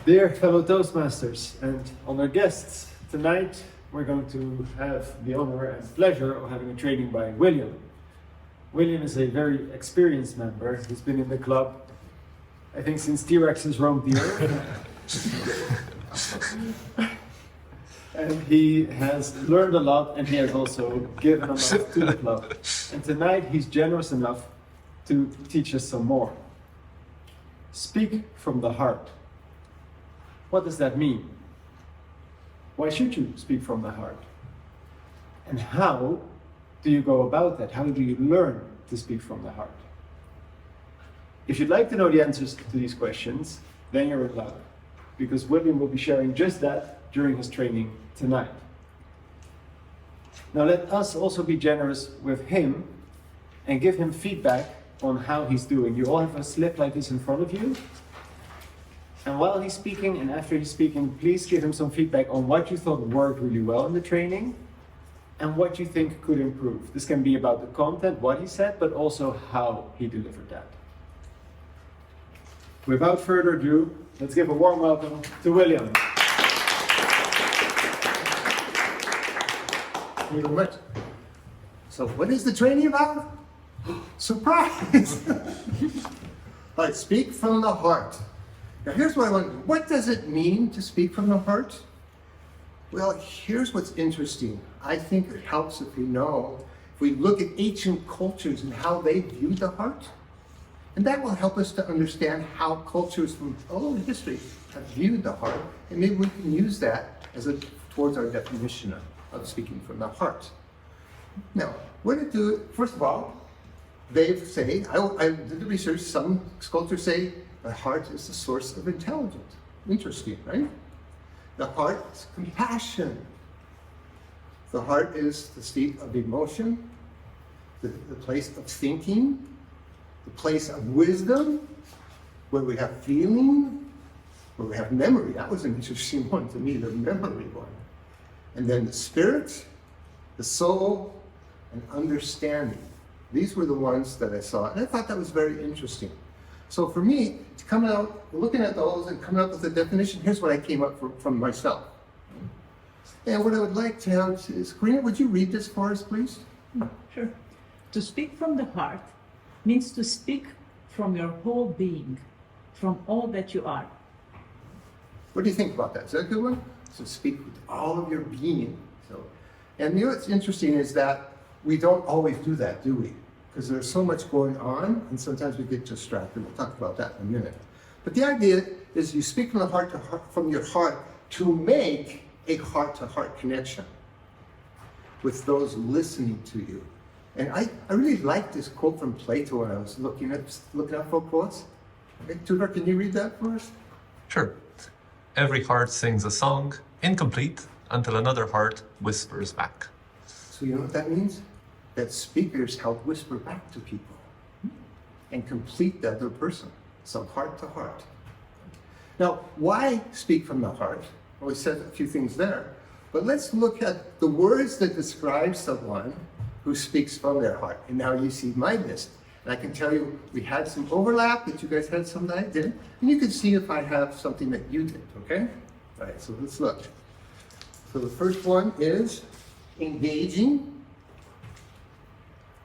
Dear fellow Toastmasters and honored guests, tonight we're going to have the honor and pleasure of having a training by William. William is a very experienced member. He's been in the club, I think, since T-Rexes roamed the earth. And he has learned a lot, and he has also given a lot to the club. And tonight he's generous enough to teach us some more. Speak from the heart. What does that mean? Why should you speak from the heart? And how do you go about that? How do you learn to speak from the heart? If you'd like to know the answers to these questions, then you're in luck, because William will be sharing just that during his training tonight. Now let us also be generous with him and give him feedback on how he's doing. You all have a slip like this in front of you. And while he's speaking and after he's speaking, please give him some feedback on what you thought worked really well in the training and what you think could improve. This can be about the content, what he said, but also how he delivered that. Without further ado, let's give a warm welcome to William. Thank you very much. So what is the training about? Surprise! All right, speak from the heart. Now here's what I want to do. What does it mean to speak from the heart? Well, here's what's interesting. I think it helps if we look at ancient cultures and how they viewed the heart. And that will help us to understand how cultures from all over history have viewed the heart. And maybe we can use that towards our definition of speaking from the heart. Now, what to do, first of all, they say, I did the research, some cultures say the heart is the source of intelligence. Interesting, right? The heart is compassion. The heart is the seat of emotion, the place of thinking, the place of wisdom, where we have feeling, where we have memory. That was an interesting one to me, the memory one. And then the spirit, the soul, and understanding. These were the ones that I saw, and I thought that was very interesting. So for me, to come out, looking at those and coming up with a definition, here's what I came up from myself. And what I would like to have is, Karina, would you read this for us, please? Sure. To speak from the heart means to speak from your whole being, from all that you are. What do you think about that? Is that a good one? So speak with all of your being. And what's interesting is that we don't always do that, do we? Because there's so much going on, and sometimes we get distracted. We'll talk about that in a minute. But the idea is you speak from the heart to heart, from your heart, to make a heart-to-heart connection with those listening to you. And I really like this quote from Plato when I was looking up for quotes. Hey, Tudor, can you read that for us? Sure. Every heart sings a song, incomplete, until another heart whispers back. So you know what that means? That speakers help whisper back to people and complete the other person. So heart to heart. Now, why speak from the heart? Well, we said a few things there. But let's look at the words that describe someone who speaks from their heart. And now you see my list. And I can tell you we had some overlap, that you guys had some that I didn't. And you can see if I have something that you did, okay? All right, so let's look. So the first one is engaging,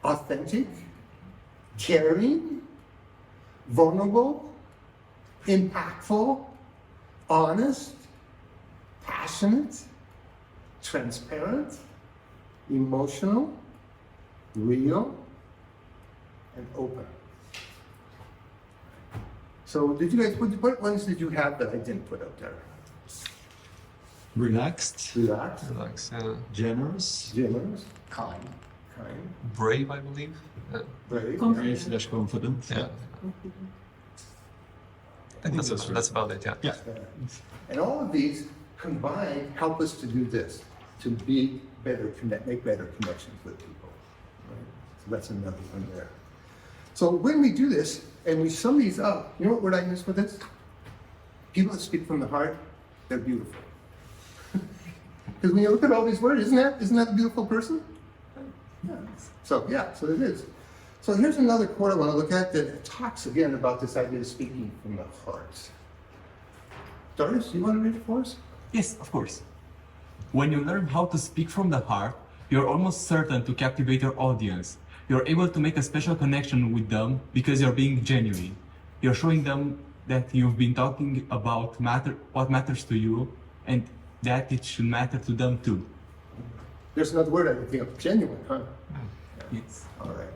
authentic, caring, vulnerable, impactful, honest, passionate, transparent, emotional, real, and open. So did you guys, what ones did you have that I didn't put up there? Relaxed, Relaxed, generous, kind, Brave, I believe. brave, confident. Yeah. I think that's about it, yeah. And all of these combined help us to do this, to be better, make better connections with people. Right? So that's another one there. So when we do this and we sum these up, you know what word I use for this? People that speak from the heart, they're beautiful. Because when you look at all these words, isn't that a beautiful person? Yeah. So it is. So here's another quote I want to look at that talks again about this idea of speaking from the heart. Doris, do you want to read it for us? Yes, of course. When you learn how to speak from the heart, you're almost certain to captivate your audience. You're able to make a special connection with them because you're being genuine. You're showing them that you've been talking about what matters to you and that it should matter to them too. There's another word I can think of, genuine, huh? Yes. All right.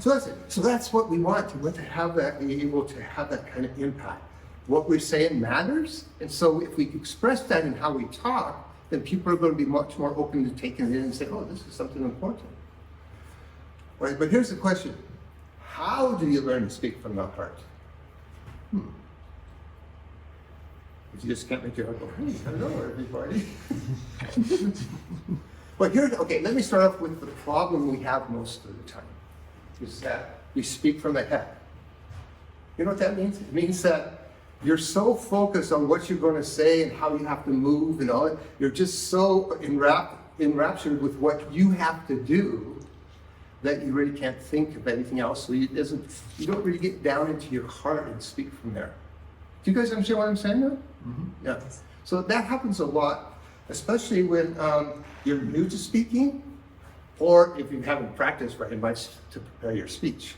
So that's it. So that's what we want. We want to have that, be able to have that kind of impact. What we're saying matters, and so if we express that in how we talk, then people are going to be much more open to taking it in and say, oh, this is something important. All right, but here's the question. How do you learn to speak from the heart? If you just can't make your heart go, hey, hello, everybody. But here, okay, let me start off with the problem we have most of the time, is that we speak from the head. You know what that means? It means that you're so focused on what you're going to say and how you have to move and all that. You're just so enraptured with what you have to do that you really can't think of anything else. So you don't really get down into your heart and speak from there. Do you guys understand what I'm saying now? Mm-hmm. Yeah. So that happens a lot, especially when you're new to speaking, or if you haven't practiced very much to prepare your speech.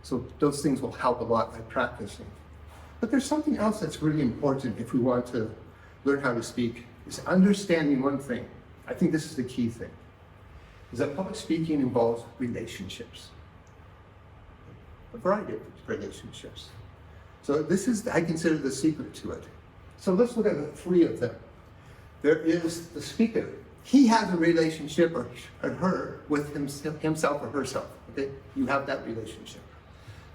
So those things will help a lot by practicing. But there's something else that's really important if we want to learn how to speak, is understanding one thing. I think this is the key thing, is that public speaking involves relationships. A variety of relationships. So this is, I consider, the secret to it. So let's look at the three of them. There is the speaker. He has a relationship, or her, with himself or herself. Okay? You have that relationship.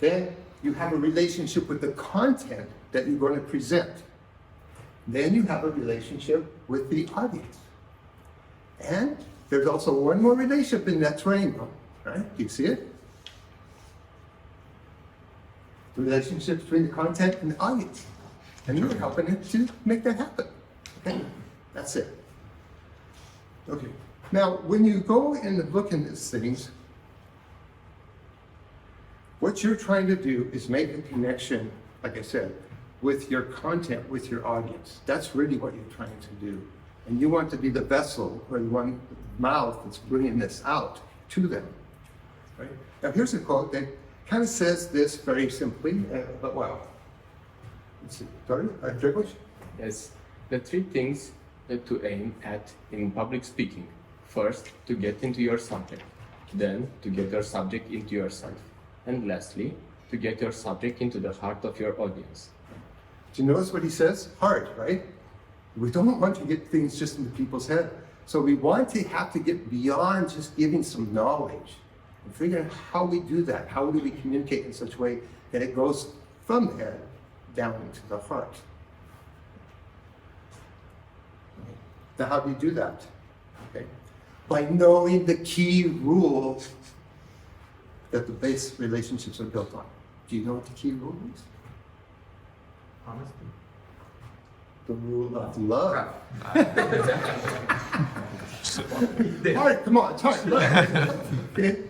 Then you have a relationship with the content that you're going to present. Then you have a relationship with the audience. And there's also one more relationship in that triangle, right? Do you see it? The relationship between the content and the audience. And you're helping it to make that happen. Okay? That's it. Okay. Now, when you go and look in these things, what you're trying to do is make a connection, like I said, with your content, with your audience. That's really what you're trying to do. And you want to be the vessel or the one mouth that's bringing this out to them. Right? Now, here's a quote that kind of says this very simply, but wow. Let's see. Sorry, Grzegorz? Yes, the three things to aim at in public speaking. First, to get into your subject. Then, to get your subject into yourself. And lastly, to get your subject into the heart of your audience. Do you notice what he says? Heart, right? We don't want to get things just into people's head. So we want to have to get beyond just giving some knowledge and figure out how we do that. How do we communicate in such a way that it goes from the head down into the heart? Now, how do you do that? Okay. By knowing the key rules that the base relationships are built on. Do you know what the key rule is? Honesty. The rule of love. Hard, come on, it's hard. Okay.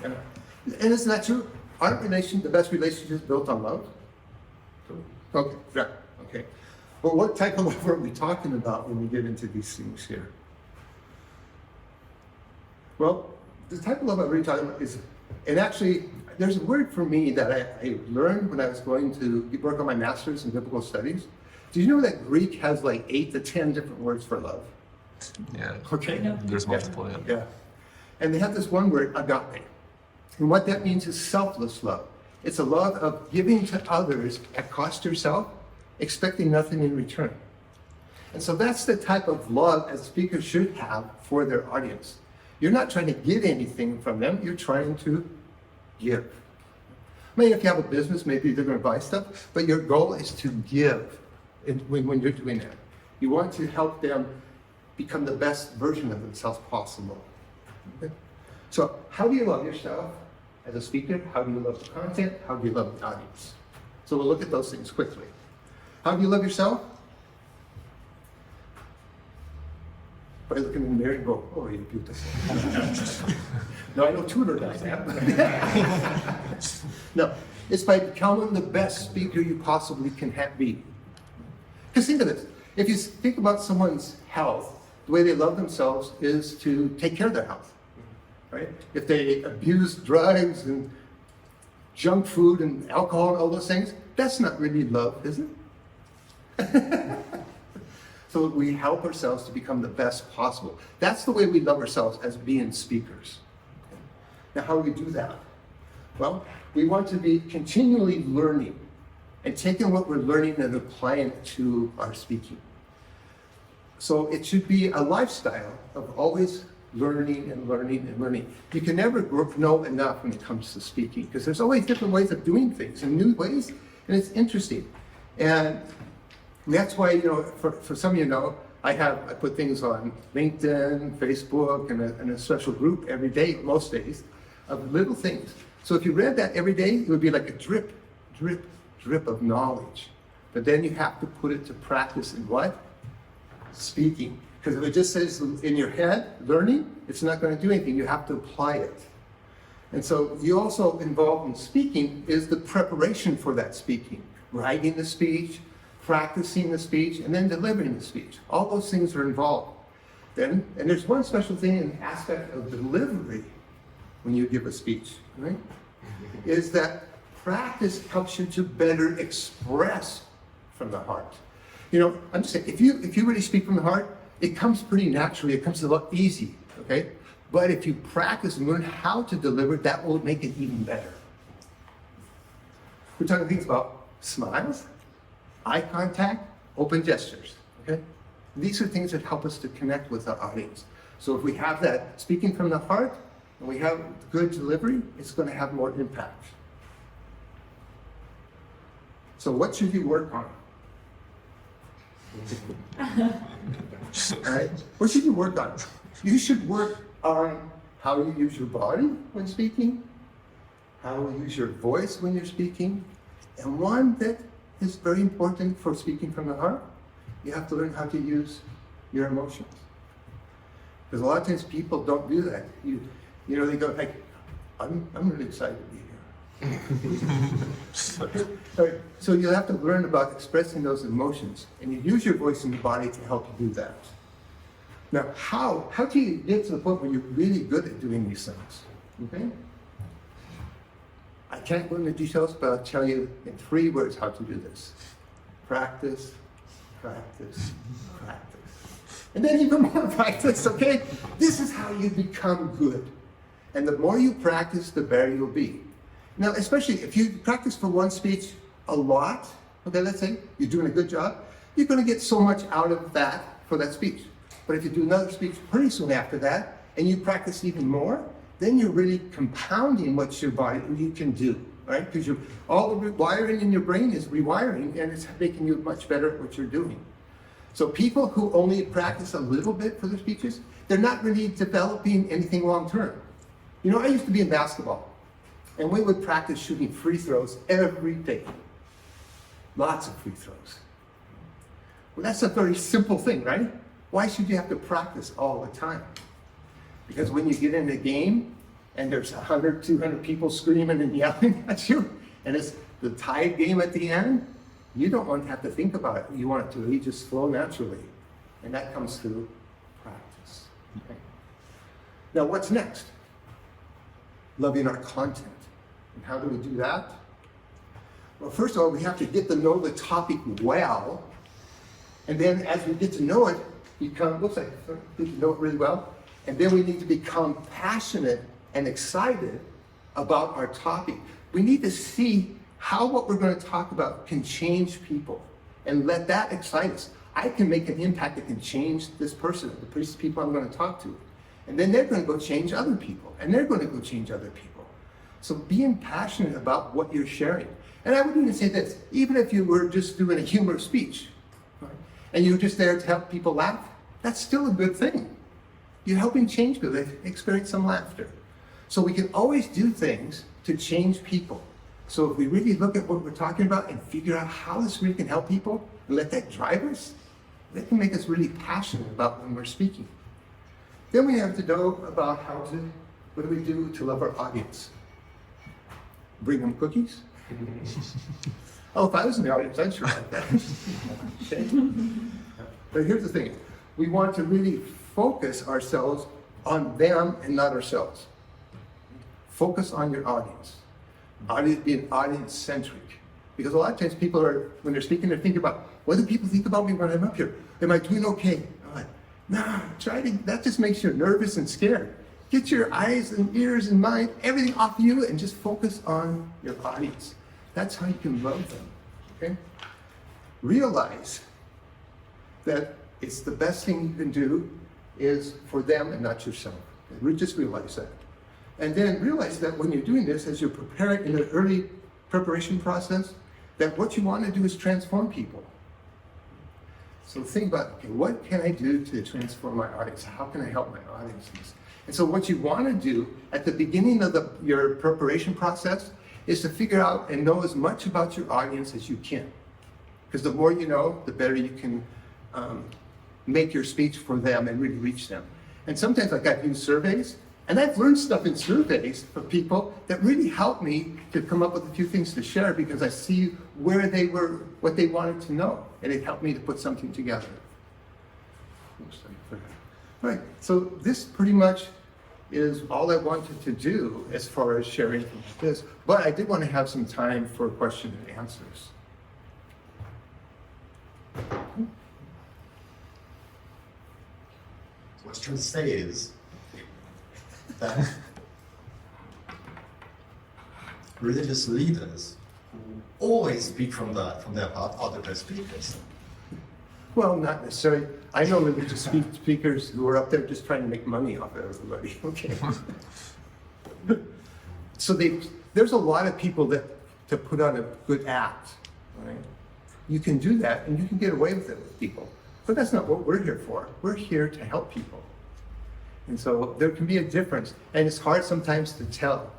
And isn't that true? Aren't the best relationships built on love? Okay, yeah, okay. But what type of love are we talking about when we get into these things here? Well, the type of love I'm really talking about is, and actually, there's a word for me that I learned when I was going to work on my master's in biblical studies. Did you know that Greek has like 8 to 10 different words for love? Yeah. Okay. There's multiple, yeah. Yeah. And they have this one word, agape. And what that means is selfless love. It's a love of giving to others at cost to yourself, expecting nothing in return. And so that's the type of love as speakers should have for their audience. You're not trying to get anything from them, you're trying to give. I mean, if you have a business, maybe they're going to buy stuff, but your goal is to give when you're doing that. You want to help them become the best version of themselves possible. Okay? So how do you love yourself as a speaker? How do you love the content? How do you love the audience? So we'll look at those things quickly. How do you love yourself? By looking in the mirror and go, oh, you're beautiful. No, I know Tudor does that. No, it's by becoming the best speaker you possibly can be. Because think of this. If you think about someone's health, the way they love themselves is to take care of their health, right? If they abuse drugs and junk food and alcohol and all those things, that's not really love, is it? So we help ourselves to become the best possible. That's the way we love ourselves as being speakers. Now, how do we do that? Well, we want to be continually learning and taking what we're learning and applying it to our speaking. So it should be a lifestyle of always learning and learning and learning. You can never know enough when it comes to speaking because there's always different ways of doing things and new ways, and it's interesting. And that's why, for some of you know, I put things on LinkedIn, Facebook, and a special group every day, most days, of little things. So if you read that every day, it would be like a drip, drip, drip of knowledge. But then you have to put it to practice in what? Speaking. Because if it just says in your head, learning, it's not going to do anything. You have to apply it. And so you also involved in speaking is the preparation for that speaking. Writing the speech, practicing the speech, and then delivering the speech. All those things are involved. And there's one special thing in the aspect of delivery when you give a speech, right? Is that practice helps you to better express from the heart. I'm just saying, if you really speak from the heart, it comes pretty naturally. It comes a lot easy, okay? But if you practice and learn how to deliver, that will make it even better. We're talking things about smiles, eye contact, open gestures, okay? These are things that help us to connect with our audience. So if we have that speaking from the heart and we have good delivery, it's going to have more impact. So what should you work on? All right? What should you work on? You should work on how you use your body when speaking, how you use your voice when you're speaking, and one that is very important for speaking from the heart, you have to learn how to use your emotions. Because a lot of times people don't do that. They go like, I'm really excited to be here. All right. So you'll have to learn about expressing those emotions, and you use your voice and your body to help you do that. Now, how do you get to the point where you're really good at doing these things? Okay? I can't go into details, but I'll tell you in 3 words how to do this. Practice, practice, practice. And then even more practice, okay? This is how you become good. And the more you practice, the better you'll be. Now, especially if you practice for one speech a lot, okay, let's say you're doing a good job, you're going to get so much out of that for that speech. But if you do another speech pretty soon after that, and you practice even more, then you're really compounding what your body you can do, right? Because all the wiring in your brain is rewiring, and it's making you much better at what you're doing. So people who only practice a little bit for their speeches, they're not really developing anything long term. I used to be in basketball, and we would practice shooting free throws every day. Lots of free throws. Well, that's a very simple thing, right? Why should you have to practice all the time? Because when you get in a game and there's 100, 200 people screaming and yelling at you, and it's the tied game at the end, you don't want to have to think about it. You want it to really just flow naturally. And that comes through practice. Okay. Now, what's next? Loving our content. And how do we do that? Well, first of all, we have to get to know the topic well. And then as we get to know it, get to know it really well. And then we need to become passionate and excited about our topic. We need to see how what we're going to talk about can change people and let that excite us. I can make an impact that can change this person, the people I'm going to talk to. And then they're going to go change other people, and they're going to go change other people. So being passionate about what you're sharing. And I would even say this, even if you were just doing a humor speech, right, and you're just there to help people laugh, that's still a good thing. You're helping change people, they experience some laughter. So we can always do things to change people. So if we really look at what we're talking about and figure out how this really can help people and let that drive us, that can make us really passionate about when we're speaking. Then we have to know about what do we do to love our audience? Bring them cookies? Oh, if I was in the audience, I'd sure like that. Okay? But here's the thing. We want to really focus ourselves on them and not ourselves. Focus on your audience. Be an audience-centric. Because a lot of times people are, when they're speaking, they're thinking about, what do people think about me when I'm up here? Am I doing okay? I'm like, nah, that just makes you nervous and scared. Get your eyes and ears and mind, everything off of you and just focus on your audience. That's how you can love them, okay? Realize that it's the best thing you can do is for them and not yourself. Just realize that. And then realize that when you're doing this, as you're preparing in the early preparation process, that what you want to do is transform people. So think about, okay, what can I do to transform my audience? How can I help my audiences? And so what you want to do at the beginning of your preparation process is to figure out and know as much about your audience as you can. Because the more you know, the better you can make your speech for them and really reach them. And sometimes, like, I've used surveys, and I've learned stuff in surveys from people that really helped me to come up with a few things to share because I see where they were, what they wanted to know, and it helped me to put something together. Oops, I forgot. All right, so this pretty much is all I wanted to do as far as sharing this, but I did want to have some time for question and answers. What I was trying to say is that religious leaders who always speak from their heart are the best speakers. Well, not necessarily. I know religious speakers who are up there just trying to make money off of everybody, okay? So there's a lot of people that to put on a good act, right? You can do that and you can get away with it with people. But that's not what we're here for. We're here to help people. And so there can be a difference. And it's hard sometimes to tell.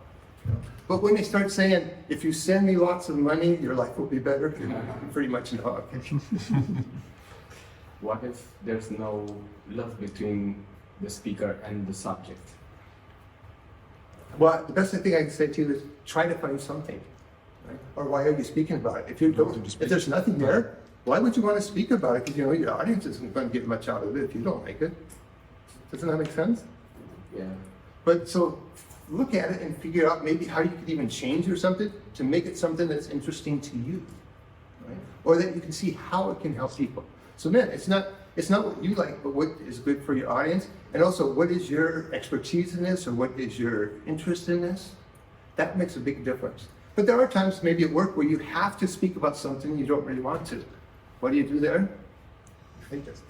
You know? But when they start saying, if you send me lots of money, your life will be better, you pretty much know. Okay? What if there's no love between the speaker and the subject? Well, the best thing I can say to you is try to find something. Right? Or why are you speaking about it? If there's nothing there, why would you want to speak about it? Because you know your audience isn't going to get much out of it if you don't make it. Doesn't that make sense? Yeah. But so look at it and figure out maybe how you could even change or something to make it something that's interesting to you, right? Or that you can see how it can help people. So then it's not what you like, but what is good for your audience, and also what is your expertise in this, or what is your interest in this. That makes a big difference. But there are times maybe at work where you have to speak about something you don't really want to. What do you do there? I think that's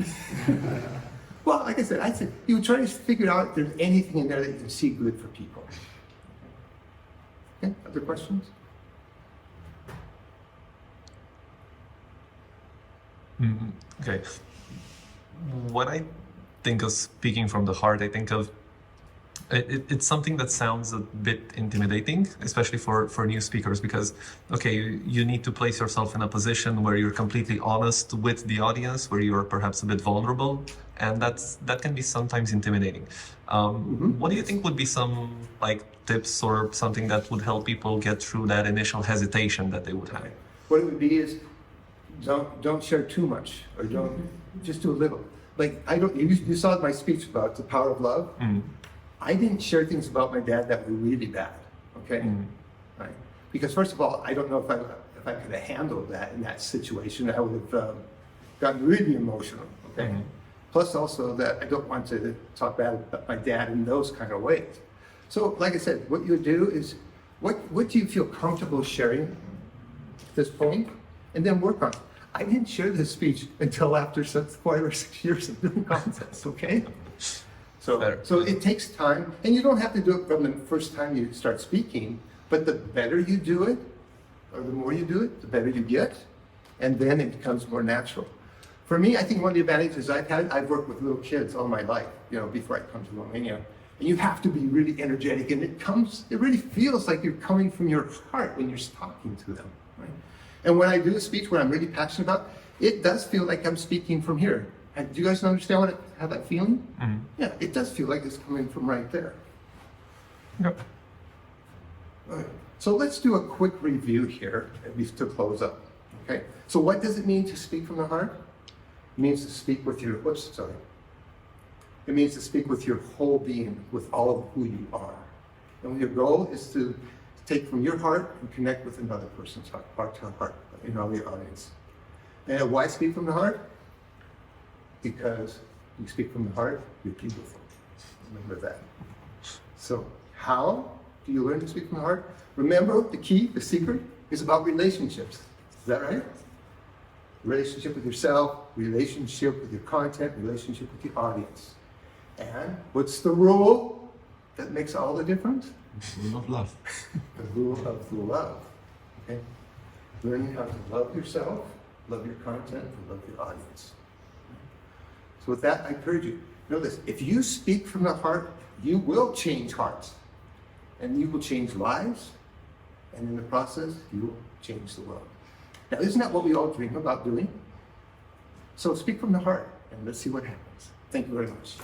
well, like I said you try to figure out if there's anything in there that you can see good for people. Okay, other questions? Okay. When I think of speaking from the heart, I think of it's something that sounds a bit intimidating, especially for new speakers, because, okay, you need to place yourself in a position where you're completely honest with the audience, where you're perhaps a bit vulnerable, and that can be sometimes intimidating. What do you think would be some tips or something that would help people get through that initial hesitation that they would have? What it would be is don't share too much, or don't just do a little. Like you saw my speech about the power of love. I didn't share things about my dad that were really bad, okay? Right? Because first of all, I don't know if I could have handled that in that situation. I would have gotten really emotional, okay? Plus also that I don't want to talk bad about my dad in those kind of ways. So like I said, what you do is, what do you feel comfortable sharing at this point? And then work on it. I didn't share this speech until after 5 or 6 years of doing contests, okay? So it takes time, and you don't have to do it from the first time you start speaking, but the better you do it, or the more you do it, the better you get, and then it becomes more natural. For me, I think one of the advantages I've worked with little kids all my life, before I come to Romania, and you have to be really energetic, and it really feels like you're coming from your heart when you're talking to them, right? And when I do a speech where I'm really passionate about, it does feel like I'm speaking from here. And do you guys understand have that feeling? Yeah, it does feel like it's coming from right there. Yep. All right. So let's do a quick review here to close up. Okay, so what does it mean to speak from the heart? It means to speak with your, It means to speak with your whole being, with all of who you are. And your goal is to take from your heart and connect with another person's heart to heart, in all your audience. And why speak from the heart? Because you speak from the heart, you're beautiful. Remember that. So, how do you learn to speak from the heart? Remember, the key, the secret, is about relationships. Is that right? Relationship with yourself, relationship with your content, relationship with your audience. And what's the rule that makes all the difference? Rule of love. The rule of love. Okay? Learning how to love yourself, love your content, and love your audience. So with that, I encourage you, know this, if you speak from the heart, you will change hearts. And you will change lives. And in the process, you will change the world. Now, isn't that what we all dream about doing? So speak from the heart, and let's see what happens. Thank you very much.